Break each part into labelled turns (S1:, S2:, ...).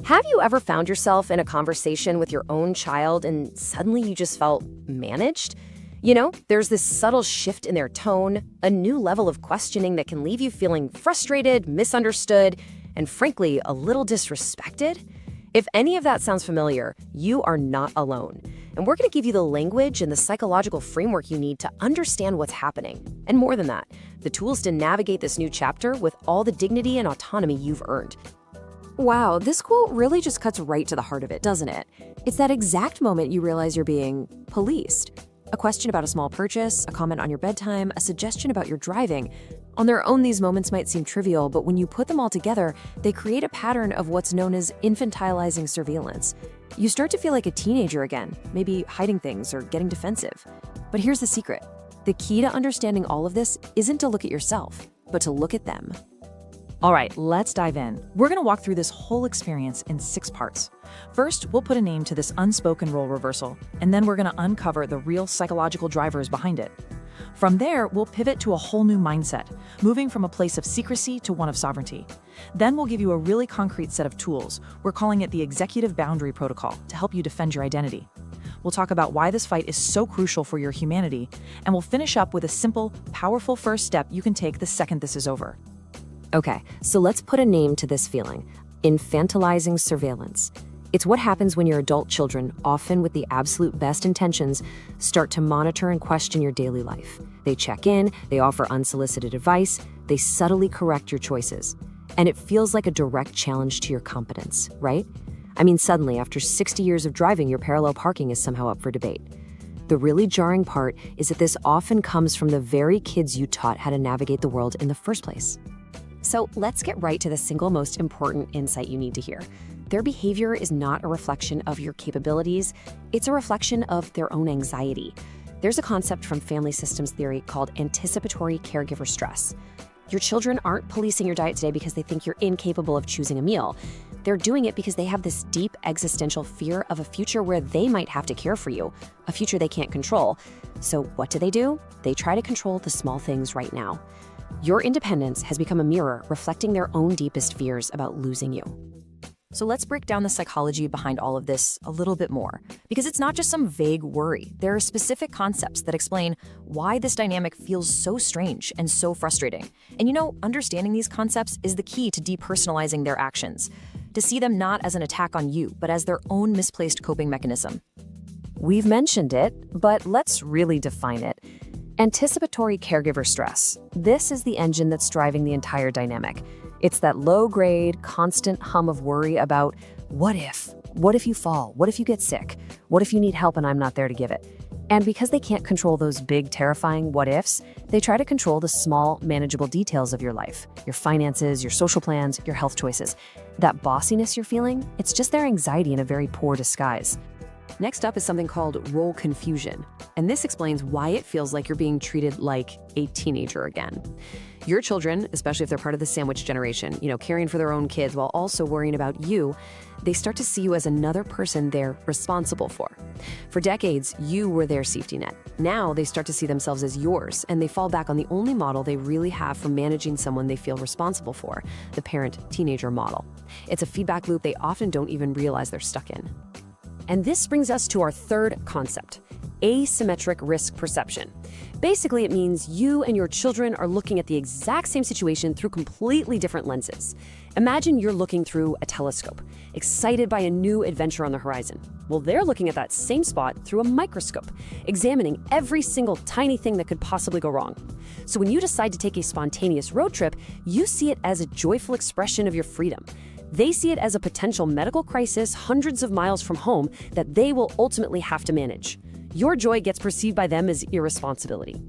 S1: Have you ever found yourself in a conversation with your own child and suddenly you just felt managed? There's this subtle shift in their tone, a new level of questioning that can leave you feeling frustrated, misunderstood, and frankly, a little disrespected. If any of that sounds familiar, you are not alone. And we're going to give you the language and the psychological framework you need to understand what's happening. And more than that, the tools to navigate this new chapter with all the dignity and autonomy you've earned.
S2: Wow, this quote really just cuts right to the heart of it, doesn't it? It's that exact moment you realize you're being policed. A question about a small purchase, a comment on your bedtime, a suggestion about your driving. On their own, these moments might seem trivial, but when you put them all together, they create a pattern of what's known as infantilizing surveillance. You start to feel like a teenager again, maybe hiding things or getting defensive. But here's the secret. The key to understanding all of this isn't to look at yourself, but to look at them.
S3: All right, let's dive in. We're going to walk through this whole experience in 6 parts. First, we'll put a name to this unspoken role reversal, and then we're going to uncover the real psychological drivers behind it. From there, we'll pivot to a whole new mindset, moving from a place of secrecy to one of sovereignty. Then we'll give you a really concrete set of tools. We're calling it the Executive Boundary Protocol to help you defend your identity. We'll talk about why this fight is so crucial for your humanity, and we'll finish up with a simple, powerful first step you can take the second this is over.
S2: Okay, so let's put a name to this feeling. Infantilizing surveillance. It's what happens when your adult children, often with the absolute best intentions, start to monitor and question your daily life. They check in, they offer unsolicited advice, they subtly correct your choices. And it feels like a direct challenge to your competence, right? I mean, suddenly, after 60 years of driving, your parallel parking is somehow up for debate. The really jarring part is that this often comes from the very kids you taught how to navigate the world in the first place.
S1: So let's get right to the single most important insight you need to hear. Their behavior is not a reflection of your capabilities, it's a reflection of their own anxiety. There's a concept from family systems theory called anticipatory caregiver stress. Your children aren't policing your diet today because they think you're incapable of choosing a meal. They're doing it because they have this deep existential fear of a future where they might have to care for you, a future they can't control. So what do? They try to control the small things right now. Your independence has become a mirror reflecting their own deepest fears about losing you.
S2: So let's break down the psychology behind all of this a little bit more, because it's not just some vague worry. There are specific concepts that explain why this dynamic feels so strange and so frustrating. And understanding these concepts is the key to depersonalizing their actions, to see them not as an attack on you, but as their own misplaced coping mechanism.
S1: We've mentioned it, but let's really define it. Anticipatory caregiver stress. This is the engine that's driving the entire dynamic. It's that low-grade, constant hum of worry about what if? What if you fall? What if you get sick? What if you need help and I'm not there to give it? And because they can't control those big, terrifying what-ifs, they try to control the small, manageable details of your life, your finances, your social plans, your health choices. That bossiness you're feeling, it's just their anxiety in a very poor disguise. Next up is something called role confusion, and this explains why it feels like you're being treated like a teenager again. Your children, especially if they're part of the sandwich generation, caring for their own kids while also worrying about you, they start to see you as another person they're responsible for. For decades, you were their safety net. Now they start to see themselves as yours, and they fall back on the only model they really have for managing someone they feel responsible for, the parent-teenager model. It's a feedback loop they often don't even realize they're stuck in. And this brings us to our third concept, asymmetric risk perception. Basically, it means you and your children are looking at the exact same situation through completely different lenses. Imagine you're looking through a telescope, excited by a new adventure on the horizon. Well, they're looking at that same spot through a microscope, examining every single tiny thing that could possibly go wrong. So when you decide to take a spontaneous road trip, you see it as a joyful expression of your freedom. They see it as a potential medical crisis hundreds of miles from home that they will ultimately have to manage. Your joy gets perceived by them as irresponsibility.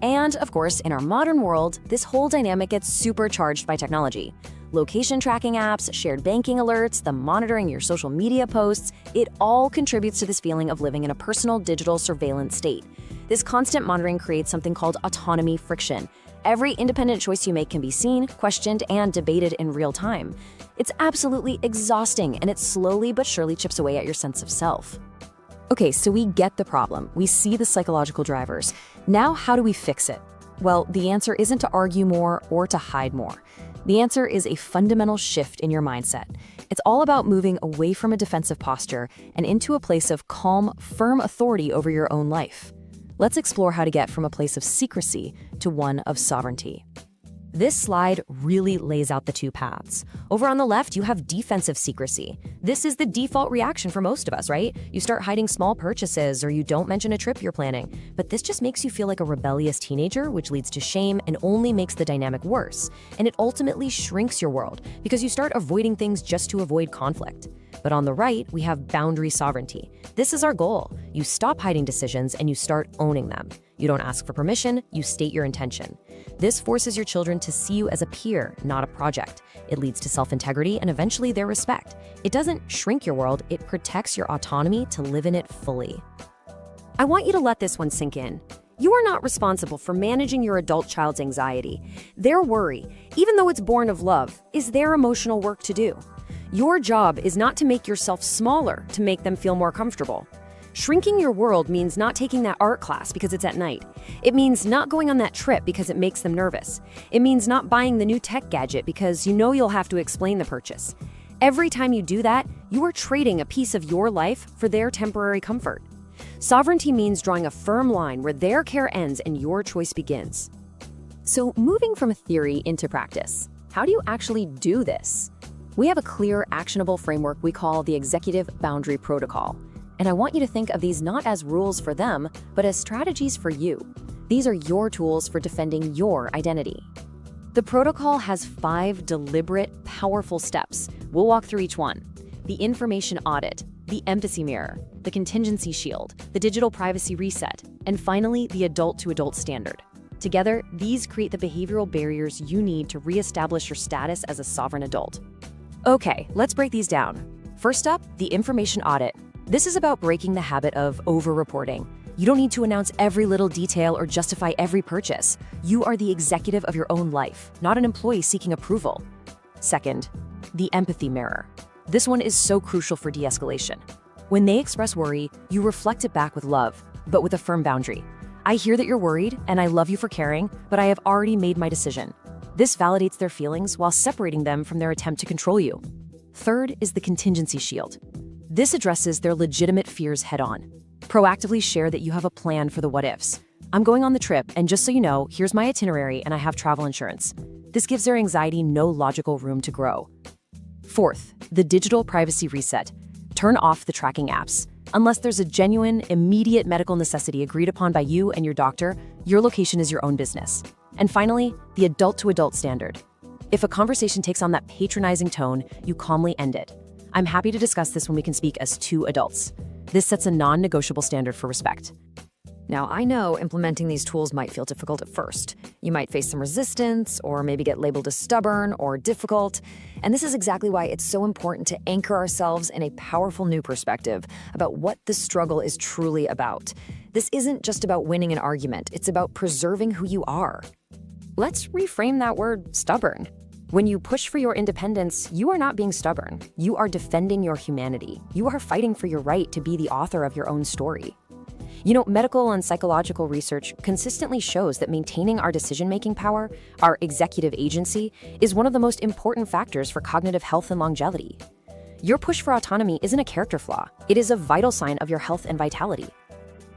S2: And, of course, in our modern world, this whole dynamic gets supercharged by technology. Location tracking apps, shared banking alerts, the monitoring your social media posts, it all contributes to this feeling of living in a personal digital surveillance state. This constant monitoring creates something called autonomy friction. Every independent choice you make can be seen, questioned, and debated in real time. It's absolutely exhausting, and it slowly but surely chips away at your sense of self.
S1: Okay, so we get the problem. We see the psychological drivers. Now, how do we fix it? Well, the answer isn't to argue more or to hide more. The answer is a fundamental shift in your mindset.
S2: It's all about moving away from a defensive posture and into a place of calm, firm authority over your own life. Let's explore how to get from a place of secrecy to one of sovereignty. This slide really lays out the two paths. Over on the left, you have defensive secrecy. This is the default reaction for most of us, right? You start hiding small purchases or you don't mention a trip you're planning. But this just makes you feel like a rebellious teenager, which leads to shame and only makes the dynamic worse. And it ultimately shrinks your world because you start avoiding things just to avoid conflict. But on the right, we have boundary sovereignty. This is our goal. You stop hiding decisions and you start owning them. You don't ask for permission, you state your intention. This forces your children to see you as a peer, not a project. It leads to self-integrity and eventually their respect. It doesn't shrink your world, it protects your autonomy to live in it fully. I want you to let this one sink in. You are not responsible for managing your adult child's anxiety. Their worry, even though it's born of love, is their emotional work to do. Your job is not to make yourself smaller to make them feel more comfortable. Shrinking your world means not taking that art class because it's at night. It means not going on that trip because it makes them nervous. It means not buying the new tech gadget because you know you'll have to explain the purchase. Every time you do that, you are trading a piece of your life for their temporary comfort. Sovereignty means drawing a firm line where their care ends and your choice begins. So, moving from theory into practice, how do you actually do this? We have a clear, actionable framework we call the Executive Boundary Protocol. And I want you to think of these not as rules for them, but as strategies for you. These are your tools for defending your identity. The protocol has 5 deliberate, powerful steps. We'll walk through each one. The information audit, the empathy mirror, the contingency shield, the digital privacy reset, and finally, the adult-to-adult standard. Together, these create the behavioral barriers you need to reestablish your status as a sovereign adult. Okay, let's break these down. First up, the information audit. This is about breaking the habit of over-reporting. You don't need to announce every little detail or justify every purchase. You are the executive of your own life, not an employee seeking approval. Second, the empathy mirror. This one is so crucial for de-escalation. When they express worry, you reflect it back with love, but with a firm boundary. I hear that you're worried, and I love you for caring, but I have already made my decision. This validates their feelings while separating them from their attempt to control you. Third is the contingency shield. This addresses their legitimate fears head-on. Proactively share that you have a plan for the what-ifs. I'm going on the trip, and just so you know, here's my itinerary and I have travel insurance. This gives their anxiety no logical room to grow. Fourth, the digital privacy reset. Turn off the tracking apps. Unless there's a genuine, immediate medical necessity agreed upon by you and your doctor, your location is your own business. And finally, the adult-to-adult standard. If a conversation takes on that patronizing tone, you calmly end it. I'm happy to discuss this when we can speak as 2 adults. This sets a non-negotiable standard for respect.
S1: Now, I know implementing these tools might feel difficult at first. You might face some resistance, or maybe get labeled as stubborn or difficult. And this is exactly why it's so important to anchor ourselves in a powerful new perspective about what the struggle is truly about. This isn't just about winning an argument, it's about preserving who you are. Let's reframe that word stubborn. When you push for your independence, you are not being stubborn. You are defending your humanity. You are fighting for your right to be the author of your own story. You know, medical and psychological research consistently shows that maintaining our decision-making power, our executive agency, is one of the most important factors for cognitive health and longevity. Your push for autonomy isn't a character flaw. It is a vital sign of your health and vitality.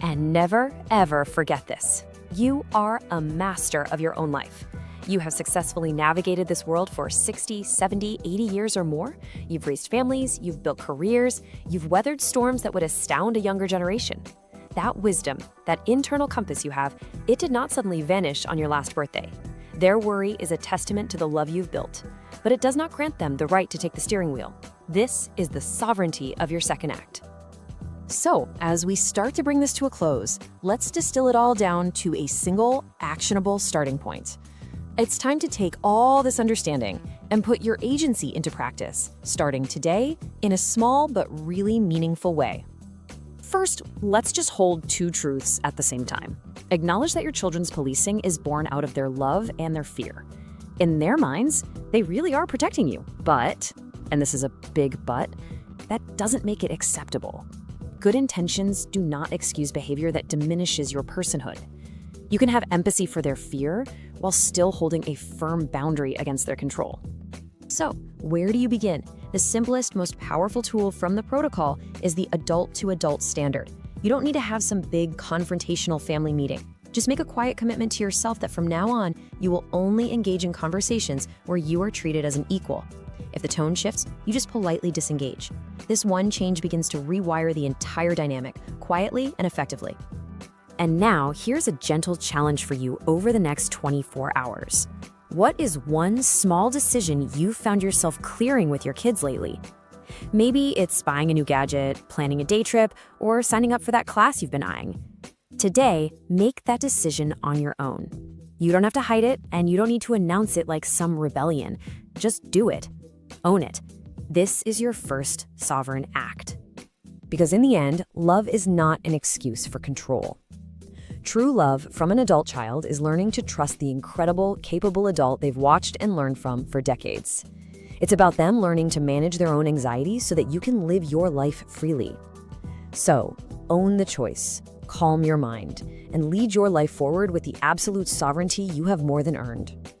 S1: And never, ever forget this. You are a master of your own life. You have successfully navigated this world for 60, 70, 80 years or more. You've raised families, you've built careers, you've weathered storms that would astound a younger generation. That wisdom, that internal compass you have, it did not suddenly vanish on your last birthday. Their worry is a testament to the love you've built, but it does not grant them the right to take the steering wheel. This is the sovereignty of your second act. So, as we start to bring this to a close, let's distill it all down to a single, actionable starting point. It's time to take all this understanding and put your agency into practice, starting today in a small but really meaningful way. First, let's just hold 2 truths at the same time. Acknowledge that your children's policing is born out of their love and their fear. In their minds, they really are protecting you, but, and this is a big but, that doesn't make it acceptable. Good intentions do not excuse behavior that diminishes your personhood. You can have empathy for their fear while still holding a firm boundary against their control. So, where do you begin? The simplest, most powerful tool from the protocol is the adult-to-adult standard. You don't need to have some big confrontational family meeting. Just make a quiet commitment to yourself that from now on, you will only engage in conversations where you are treated as an equal. If the tone shifts, you just politely disengage. This one change begins to rewire the entire dynamic, quietly and effectively.
S2: And now, here's a gentle challenge for you over the next 24 hours. What is one small decision you found yourself clearing with your kids lately? Maybe it's buying a new gadget, planning a day trip, or signing up for that class you've been eyeing. Today, make that decision on your own. You don't have to hide it, and you don't need to announce it like some rebellion. Just do it. Own it. This is your first sovereign act.
S1: Because in the end, love is not an excuse for control. True love from an adult child is learning to trust the incredible, capable adult they've watched and learned from for decades. It's about them learning to manage their own anxiety so that you can live your life freely. So, own the choice, calm your mind, and lead your life forward with the absolute sovereignty you have more than earned.